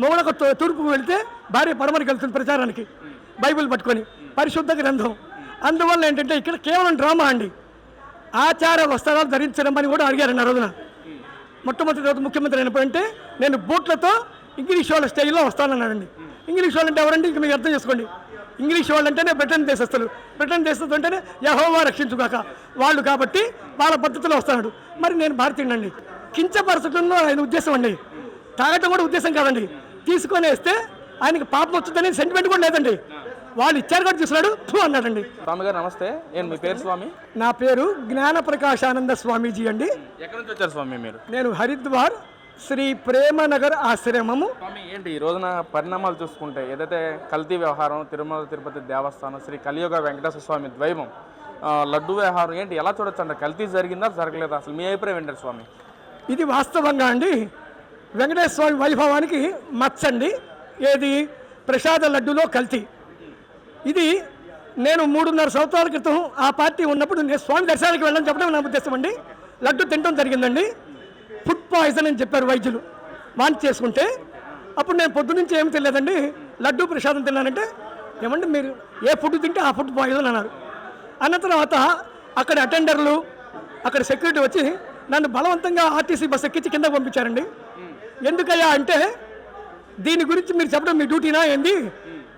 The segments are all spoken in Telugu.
మొగుడొక తూర్పుకు వెళితే భార్య పడమరికి వెళ్తుంది ప్రచారానికి బైబిల్ పట్టుకొని, పరిశుద్ధ గ్రంథం. అందువల్ల ఏంటంటే ఇక్కడ కేవలం డ్రామా అండి. ఆచార వస్త్రాలు ధరించడం అని కూడా అడిగారండి ఆ రోజున. మొట్టమొదటి రోజు ముఖ్యమంత్రి అయినప్పుడంటే నేను బూట్లతో ఇంగ్లీష్ వాళ్ళ స్టైల్లో వస్తానన్నానండి. ఇంగ్లీష్ వాళ్ళు అంటే ఎవరండి? ఇక మీకు అర్థం చేసుకోండి. ఇంగ్లీష్ వాళ్ళు అంటేనే బ్రిటన్ దేశస్తులు, బ్రిటన్ దేశస్తులు అంటేనే యెహోవా రక్షించుగాక వాళ్ళు, కాబట్టి వాళ్ళ పద్ధతిలో వస్తున్నాడు. మరి నేను భారతీయుడండి. కించపరచడంలో ఆయన ఉద్దేశం అండి, తాగటం కూడా ఉద్దేశం కాదండి. తీసుకొని వేస్తే ఆయనకి పాపం వచ్చుదని సెంటిమెంట్ కూడా లేదండి. వాళ్ళు ఇచ్చారు కూడా చూస్తున్నాడు అన్నాడండి. స్వామి గారు నమస్తే. మీ పేరు స్వామి? నా పేరు జ్ఞాన ప్రకాశానంద స్వామీజీ అండి. ఎక్కడి నుంచి వచ్చారు స్వామి మీరు? నేను హరిద్వార్ శ్రీ ప్రేమనగర్ ఆశ్రమము. స్వామి ఏంటి ఈ రోజున పరిణామాలు చూసుకుంటే ఏదైతే కల్తీ వ్యవహారం, తిరుమల తిరుపతి దేవస్థానం, శ్రీ కలియుగ వెంకటేశ్వర స్వామి ద్వైవం, లడ్డు వ్యవహారం ఏంటి ఎలా చూడొచ్చు అంటే కల్తీ జరిగిందా జరగలేదా? అసలు మీ అభిప్రాయం ఏంటారు స్వామి? ఇది వాస్తవంగా అండి వెంకటేశ్వర స్వామి వైభవానికి మచ్చండి. ఏది? ప్రసాద లడ్డులో కల్తీ. ఇది నేను 3.5 సంవత్సరాల క్రితం ఆ పార్టీ ఉన్నప్పుడు నేను స్వామి దర్శనానికి వెళ్ళని చెప్పడం నా ఉద్దేశం అండి. లడ్డు తినడం జరిగిందండి. ఫుడ్ పాయిజన్ అని చెప్పారు వైద్యులు, వాంతి చేసుకుంటే. అప్పుడు నేను పొద్దు నుంచి ఏమి తెలియదండి, లడ్డు ప్రసాదం తిన్నానంటే ఏమంటే మీరు ఏ ఫుడ్ తింటే ఆ ఫుడ్ పాయిజన్ అన్నారు. అన్న తర్వాత అక్కడ అటెండర్లు, అక్కడ సెక్యూరిటీ వచ్చి నన్ను బలవంతంగా ఆర్టీసీ బస్ ఎక్కించి కిందకు పంపించారండి. ఎందుకయ్యా అంటే దీని గురించి మీరు చెప్పడం మీ డ్యూటీనా ఏంది?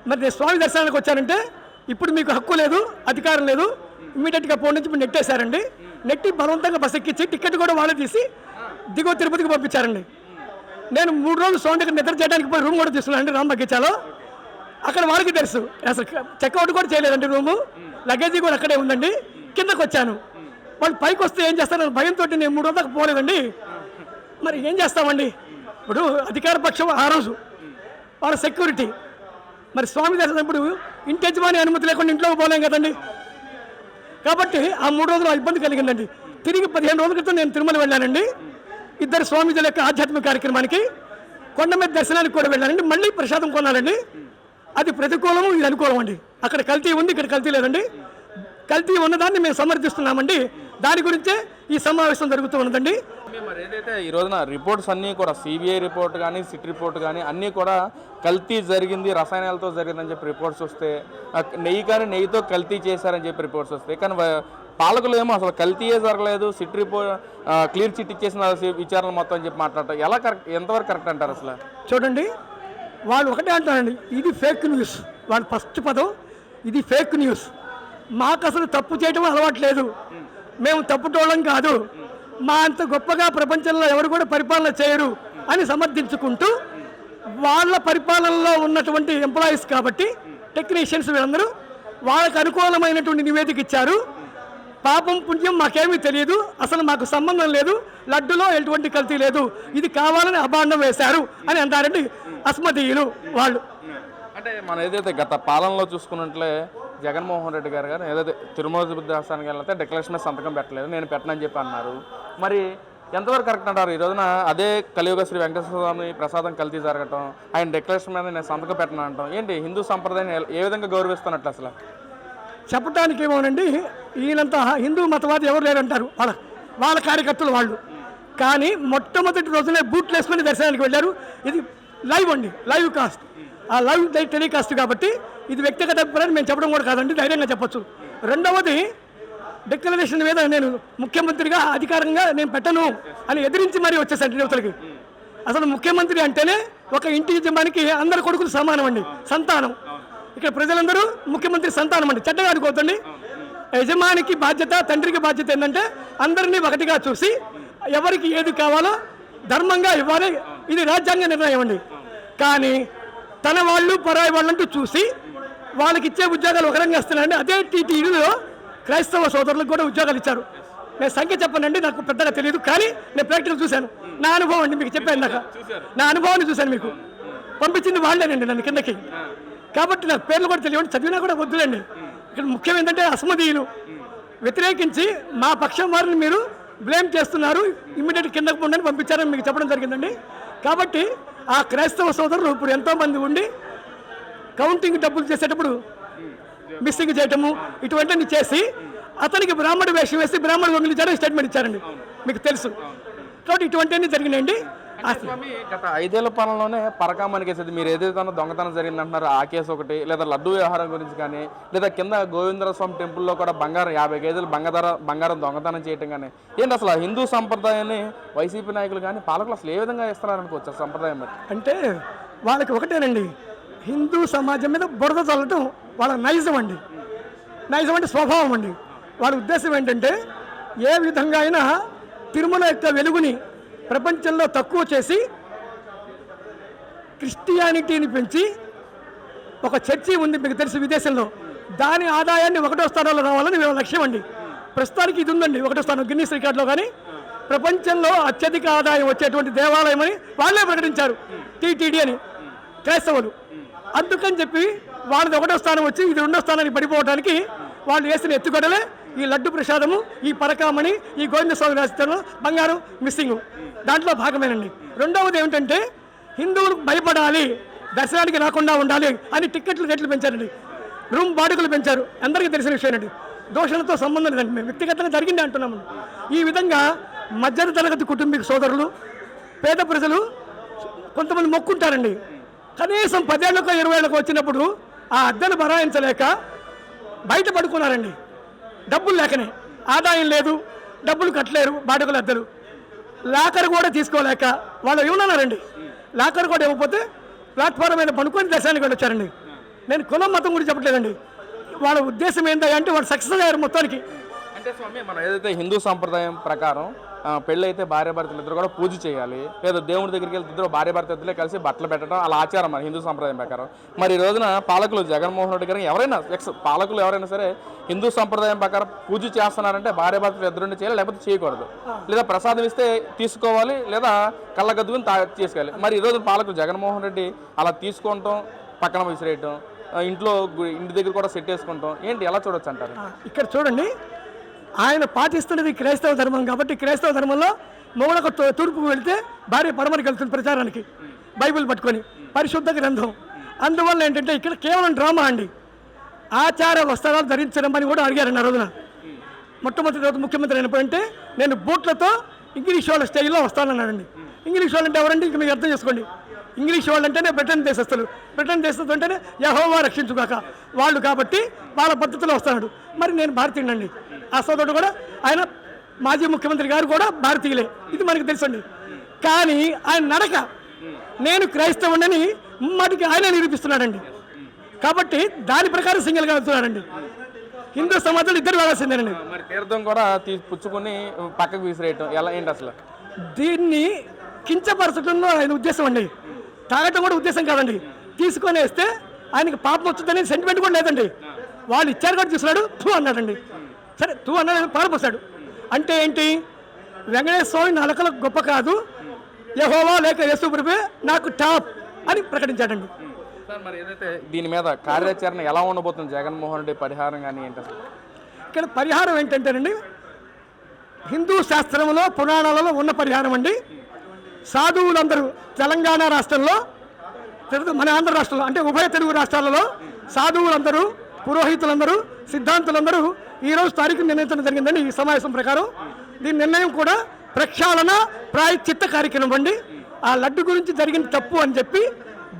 మరి నేను స్వామి దర్శనానికి వచ్చానంటే ఇప్పుడు మీకు హక్కు లేదు, అధికారం లేదు, ఇమీడియట్గా ఫోన్ నుంచి నెట్టేశారండి. నెట్టి బలవంతంగా బస్ ఎక్కించి టికెట్ కూడా వాళ్ళే తీసి దిగువ తిరుపతికి పంపించారండి. నేను 3 రోజులు స్వామి దగ్గర నిద్ర చేయడానికి పోయి రూమ్ కూడా తీసుకున్నానండి రాంబగిచ్చాలో. అక్కడ వాళ్ళకి తెలుసు అసలు చెక్అవుట్ కూడా చేయలేదండి రూము, లగేజీ కూడా అక్కడే ఉందండి. కిందకు వచ్చాను, వాళ్ళు పైకి వస్తే ఏం చేస్తారని భయంతో నేను 3 రోజులకు పోలేదండి. మరి ఏం చేస్తామండి? ఇప్పుడు అధికార పక్షం ఆ రోజు వాళ్ళ సెక్యూరిటీ, మరి స్వామి దర్శనం ఇప్పుడు ఇంటి యజమాని అనుమతి లేకుండా ఇంట్లోకి పోలేం కదండి. కాబట్టి ఆ 3 రోజులు ఇబ్బంది కలిగిందండి. తిరిగి 15 రోజుల క్రితం నేను తిరుమల వెళ్ళానండి. 2 స్వామీజీల యొక్క ఆధ్యాత్మిక కార్యక్రమానికి, కొండ మీద దర్శనానికి కూడా వెళ్ళానండి. మళ్ళీ ప్రసాదం కొనాలండి. అది ప్రతికూలము, ఇది అనుకూలం అండి. అక్కడ కల్తీ ఉంది, ఇక్కడ కల్తీ లేదండి. కల్తీ ఉన్నదాన్ని మేము సమర్థిస్తున్నామండి. దాని గురించే ఈ సమావేశం జరుగుతూ ఉన్నదండి. మరి ఏదైతే ఈ రోజున రిపోర్ట్స్ అన్నీ కూడా సిబిఐ రిపోర్ట్ కానీ సిట్ రిపోర్ట్ కానీ అన్నీ కూడా కల్తీ జరిగింది, రసాయనాలతో జరిగిందని చెప్పి రిపోర్ట్స్ వస్తే, నెయ్యి కానీ నెయ్యితో కల్తీ చేశారని చెప్పి రిపోర్ట్స్ వస్తాయి. కానీ పాలకులు ఏమో అసలు కల్తీయే జరగలేదు, సిట్ రిపోర్ట్ క్లియర్ చిట్ ఇచ్చేసిన విచారణ మొత్తం అని చెప్పి మాట్లాడటం ఎలా కరెక్ట్, ఎంతవరకు కరెక్ట్ అంటారు? అసలు చూడండి, వాళ్ళు ఒకటే అంటారండి, ఇది ఫేక్ న్యూస్. వాళ్ళ ఫస్ట్ పదం ఇది ఫేక్ న్యూస్. మాకు అసలు తప్పు చేయడం అలవాట్లేదు, మేము తప్పుటోళ్ళం కాదు, మా అంత గొప్పగా ప్రపంచంలో ఎవరు కూడా పరిపాలన చేయరు అని సమర్థించుకుంటూ వాళ్ళ పరిపాలనలో ఉన్నటువంటి ఎంప్లాయీస్ కాబట్టి టెక్నీషియన్స్ వీళ్ళందరూ వాళ్ళకు అనుకూలమైనటువంటి నివేదిక ఇచ్చారు. పాపం పుణ్యం మాకేమీ తెలియదు, అసలు మాకు సంబంధం లేదు, లడ్డులో ఎటువంటి కల్తీ లేదు, ఇది కావాలని అభాండం వేశారు అని అంటారండి అస్మదీయులు వాళ్ళు. అంటే మనం ఏదైతే గత పాలనలో చూసుకున్నట్లే జగన్మోహన్ రెడ్డి గారు ఏదైతే తిరుమల తిరుపతి దేవస్థానానికి వెళ్తే డిక్లరేషన్ మీద సంతకం పెట్టలేదు, నేను పెట్టనని చెప్పి అన్నారు. మరి ఎంతవరకు కరెక్ట్ అంటారు? ఈ రోజున అదే కలియుగ శ్రీ వెంకటేశ్వర స్వామి ప్రసాదం కల్తీ జరగటం, ఆయన డిక్లరేషన్ మీద నేను సంతకం పెట్టను అంటాం ఏంటి? హిందూ సంప్రదాయం ఏ విధంగా గౌరవిస్తున్నట్లు అసలు చెప్పడానికి ఏమోనండి. ఈయనంతా హిందూ మతవాది ఎవరు లేరంటారు వాళ్ళ కార్యకర్తలు వాళ్ళు. కానీ మొట్టమొదటి రోజునే బూట్లు వేసుకొని దర్శనానికి వెళ్ళారు. ఇది లైవ్ అండి, లైవ్ కాస్ట్. ఆ లైవ్ టెలికాస్ట్ కాబట్టి ఇది వ్యక్తిగత అభిప్రాయం మేము చెప్పడం కూడా కాదండి, ధైర్యంగా చెప్పొచ్చు. రెండవది, డిక్లరేషన్ మీద నేను ముఖ్యమంత్రిగా అధికారంగా నేను పెట్టను అని ఎదిరించి మరీ వచ్చేసండి యువతలకి. అసలు ముఖ్యమంత్రి అంటేనే ఒక ఇంటి యజమానికి అందరు కొడుకులు సమానం అండి, సంతానం. ఇక్కడ ప్రజలందరూ ముఖ్యమంత్రి సంతానం అండి, చెడ్డగా అనుకోవద్దండి. యజమానికి బాధ్యత, తండ్రికి బాధ్యత ఏంటంటే అందరినీ ఒకటిగా చూసి ఎవరికి ఏది కావాలో ధర్మంగా ఇవ్వాలి, ఇది రాజ్యాంగ నిర్ణయం అండి. కానీ తన వాళ్ళు పరాయి వాళ్ళంటూ చూసి వాళ్ళకి ఇచ్చే ఉద్యోగాలు ఒక రంగా ఇస్తున్నారండి. అదే టీటీడీలో క్రైస్తవ సోదరులకు కూడా ఉద్యోగాలు ఇచ్చారు. నేను సంఖ్య చెప్పనండి, నాకు పెద్దగా తెలియదు, కానీ నేను ప్రాక్టికల్ చూశాను. నా అనుభవం అండి మీకు చెప్పాను, నాకు నా అనుభవాన్ని చూశాను. మీకు పంపించింది వాళ్ళేనండి నన్ను కిందకి, కాబట్టి నాకు పేర్లు కూడా తెలియదు, చదివినా కూడా వద్దులేండి. ఇక్కడ ముఖ్యం ఏంటంటే అస్మదీయులు వ్యతిరేకించి మా పక్షం వారిని మీరు బ్లేమ్ చేస్తున్నారు, ఇమ్మీడియట్ కిందకు పోండి అని పంపించారని మీకు చెప్పడం జరిగిందండి. కాబట్టి ఆ క్రైస్తవ సోదరులు ఇప్పుడు ఎంతోమంది ఉండి కౌంటింగ్ డబ్బులు చేసేటప్పుడు మిస్సింగ్ చేయటము ఇటువంటివన్నీ చేసి అతనికి బ్రాహ్మణ వేషం వేసి బ్రాహ్మణ వదిలించారని స్టేట్మెంట్ ఇచ్చారండి, మీకు తెలుసు. కాబట్టి ఇటువంటివన్నీ జరిగినాయండి. స్వామి గత 5 ఏళ్ల పాలనలోనే పరకామణి కేసు, మీరు ఏదైతే దొంగతనం జరిగిందంటున్నారో ఆ కేసు ఒకటి, లేదా లడ్డు వ్యవహారం గురించి కానీ, లేదా కింద గోవిందర స్వామి టెంపుల్లో కూడా బంగారం 50 కేజీలు బంగారం దొంగతనం చేయటం కానీ, ఏంటి అసలు ఆ హిందూ సంప్రదాయాన్ని వైసీపీ నాయకులు కానీ పాలకులు అసలు ఏ విధంగా ఇస్తున్నారనుకోవచ్చు ఆ సంప్రదాయం బట్టి? అంటే వాళ్ళకి ఒకటేనండి, హిందూ సమాజం మీద బురద చల్లటం వాళ్ళ నైజం అండి. నైజం అంటే స్వభావం అండి. వాళ్ళ ఉద్దేశం ఏంటంటే ఏ విధంగా అయినా తిరుమల యొక్క వెలుగుని ప్రపంచంలో తక్కువ చేసి క్రిస్టియానిటీని పెంచి, ఒక చర్చి ఉంది మీకు తెలిసి విదేశంలో, దాని ఆదాయాన్ని 1వ స్థానంలో రావాలని వీళ్ళ లక్ష్యం అండి. ప్రస్తుతానికి ఇది ఉందండి 1వ స్థానం గిన్నీస్ రికార్డులో. కానీ ప్రపంచంలో అత్యధిక ఆదాయం వచ్చేటువంటి దేవాలయం అని వాళ్ళే ప్రకటించారు, టీటీడీ అని, క్రైస్తవులు. అందుకని చెప్పి వాళ్ళది 1వ స్థానం వచ్చి ఇది 2వ స్థానానికి పడిపోవడానికి వాళ్ళు వేసిన ఎత్తుగడలే ఈ లడ్డు ప్రసాదము, ఈ పరకామణి, ఈ గోవిందస్వామి రాష్ట్రంలో బంగారం మిస్సింగ్, దాంట్లో భాగమేనండి. రెండవది ఏమిటంటే హిందువులకు భయపడాలి, దర్శనానికి రాకుండా ఉండాలి అని రేట్లు పెంచారండి, రూమ్ బాడుగులు పెంచారు. అందరికీ తెలిసిన విషయమండి. దోషణతో సంబంధం లేదండి, మేము వ్యక్తిగతంగా జరిగింది అంటున్నాము. ఈ విధంగా మధ్య తరగతి కుటుంబీక సోదరులు, పేద ప్రజలు కొంతమంది మొక్కుంటారండి. కనీసం 10 ఏళ్ళకో 20 ఏళ్ళకో వచ్చినప్పుడు ఆ అద్దెను భరాయించలేక బయట పడుకున్నారండి. డబ్బులు లేకనే, ఆదాయం లేదు, డబ్బులు కట్టలేరు, బాడుగుల అద్దెలు. లాకర్ కూడా తీసుకోలేక వాళ్ళు ఏమన్నారండి, లాకర్ కూడా ఇవ్వకపోతే ప్లాట్ఫారం మీద పనుకొని దర్శనానికి వెళ్ళొచ్చారండి. నేను కులం మతం గురించి చెప్పట్లేదండి, వాళ్ళ ఉద్దేశం ఏంటంటే వాళ్ళు సక్సెస్ అయ్యారు మొత్తానికి. అంటే స్వామి, మనం ఏదైతే హిందూ సంప్రదాయం ప్రకారం పెళ్ళైతే భార్యాభర్తలు ఇద్దరు కూడా పూజ చేయాలి, లేదా దేవుడి దగ్గరికి వెళ్తే ఇద్దరు భార్యాభర్తలే కలిసి బట్టలు పెట్టడం, అలా ఆచారం మన హిందూ సంప్రదాయం ప్రకారం. మరి ఈ రోజున పాలకులు జగన్మోహన్ రెడ్డి గారు ఎవరైనా పాలకులు ఎవరైనా సరే హిందూ సంప్రదాయం ప్రకారం పూజ చేస్తున్నారంటే భార్యాభర్తలు ఇద్దరుండి చేయాలి, లేకపోతే చేయకూడదు, లేదా ప్రసాదం ఇస్తే తీసుకోవాలి, లేదా కళ్ళగద్దుకుని చేసుకోవాలి. మరి ఈ రోజు పాలకులు జగన్మోహన్ రెడ్డి అలా తీసుకోవటం, పక్కన విసిరేయటం, ఇంటి దగ్గర కూడా సెట్ వేసుకుంటాం, ఏంటి ఎలా చూడొచ్చు అంటారు? ఇక్కడ చూడండి, ఆయన పాటిస్తున్నది క్రైస్తవ ధర్మం కాబట్టి క్రైస్తవ ధర్మంలో మొగుడకు తూర్పుకు వెళితే భార్య పడమరికి వెళ్తుంది ప్రచారానికి, బైబిల్ పట్టుకొని, పరిశుద్ధ గ్రంథం. అందువల్ల ఏంటంటే ఇక్కడ కేవలం డ్రామా అండి. ఆచార వస్త్రాలు ధరించడం అని కూడా అడిగారండి ఆ రోజున. మొట్టమొదటి రోజు ముఖ్యమంత్రి అయినప్పుడంటే నేను బూట్లతో ఇంగ్లీష్ వాళ్ళ స్టైల్లో వస్తానన్నాడండి. ఇంగ్లీష్ వాళ్ళు అంటే ఎవరంటే ఇంక మీరు అర్థం చేసుకోండి, ఇంగ్లీష్ వాళ్ళు అంటేనే బ్రిటన్ దేశస్తులు, బ్రిటన్ దేశస్తులు అంటేనే యెహోవా రక్షించుగాక వాళ్ళు, కాబట్టి వాళ్ళ పద్ధతిలో వస్తున్నాడు. మరి నేను భారతీయుడండి, ఆ సోదరుడు కూడా ఆయన మాజీ ముఖ్యమంత్రి గారు కూడా భారతీయులే, ఇది మనకు తెలుసండి. కానీ ఆయన నడక నేను క్రైస్తవుడని మటుకి ఆయన నిరూపిస్తున్నాడండి. కాబట్టి దాని ప్రకారం సింగిల్గా వెళ్తున్నాడండి. హిందూ సమాజంలో ఇద్దరు వెళ్ళాల్సిందేనండి. మరి తీర్థం కూడా పుచ్చుకొని పక్కకు విసిరేయటం ఎలా, ఏంటి అసలు? దీన్ని కించపరచడంలో ఆయన ఉద్దేశం అండి, తాగటం కూడా ఉద్దేశం కాదండి. తీసుకొని వేస్తే ఆయనకి పాపం వచ్చుదని సెంటిమెంట్ కూడా లేదండి. వాళ్ళు ఇచ్చారు కూడా చూస్తున్నాడు, తూ అన్నాడండి. సరే తూ అన్నాడు, పారిపోస్తాడు. అంటే ఏంటి, వెంకటేశ్వర స్వామి నలకలకు గొప్ప కాదు, యెహోవా లేక యేసు ప్రభువే నాకు టాప్ అని ప్రకటించాడండి. సార్, మరి ఏదైతే దీని మీద కార్యాచరణ ఎలా ఉండబోతుంది జగన్మోహన్ రెడ్డి, పరిహారం కానీ ఏంటి అసలు? ఇక్కడ పరిహారం ఏంటంటేనండి, హిందూ శాస్త్రంలో పురాణాలలో ఉన్న పరిహారం అండి. సాధువులందరూ తెలంగాణ రాష్ట్రంలో, మన ఆంధ్ర రాష్ట్రంలో అంటే ఉభయ తెలుగు రాష్ట్రాలలో సాధువులందరూ, పురోహితులందరూ, సిద్ధాంతులందరూ ఈరోజు తారీఖు నిర్ణయించడం జరిగిందండి. ఈ సమావేశం ప్రకారం దీని నిర్ణయం కూడా ప్రక్షాళన ప్రాయశ్చిత్త కార్యక్రమం అండి. ఆ లడ్డు గురించి జరిగిన తప్పు అని చెప్పి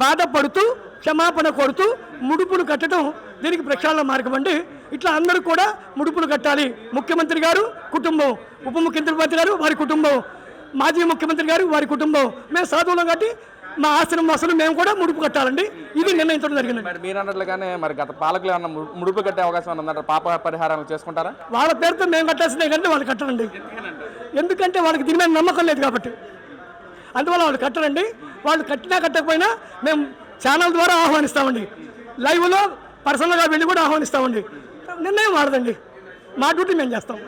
బాధపడుతూ క్షమాపణ కోరుతూ ముడుపులు కట్టడం దీనికి ప్రక్షాళన మార్గం అండి. ఇట్లా అందరూ కూడా ముడుపులు కట్టాలి. ముఖ్యమంత్రి గారు కుటుంబం, ఉప ముఖ్యమంత్రి గారు వారి కుటుంబం, మాజీ ముఖ్యమంత్రి గారు వారి కుటుంబం, మేము సాధువులం కాబట్టి మా ఆశ్రమం అసలు మేము కూడా ముడుపు కట్టాలండి. ఇది నిర్ణయించడం జరిగింది. మరి మీరు అన్నట్లుగానే మరి గత పాలకులు ఏమన్నా ముడుపు కట్టే అవకాశం ఉందంటారు? పాప పరిహారం చేసుకుంటారా? వాళ్ళ పేరుతో మేము కట్టాల్సిందే కంటే వాళ్ళు కట్టరండి. ఎందుకంటే వాళ్ళకి దీని మీద నమ్మకం లేదు కాబట్టి, అందువల్ల వాళ్ళు కట్టరండి. వాళ్ళు కట్టినా కట్టకపోయినా మేము ఛానల్ ద్వారా ఆహ్వానిస్తామండి, లైవ్లో పర్సనల్గా వెళ్ళి కూడా ఆహ్వానిస్తామండి. నిర్ణయం వాడదండి, మా డ్యూటీ మేము చేస్తాం.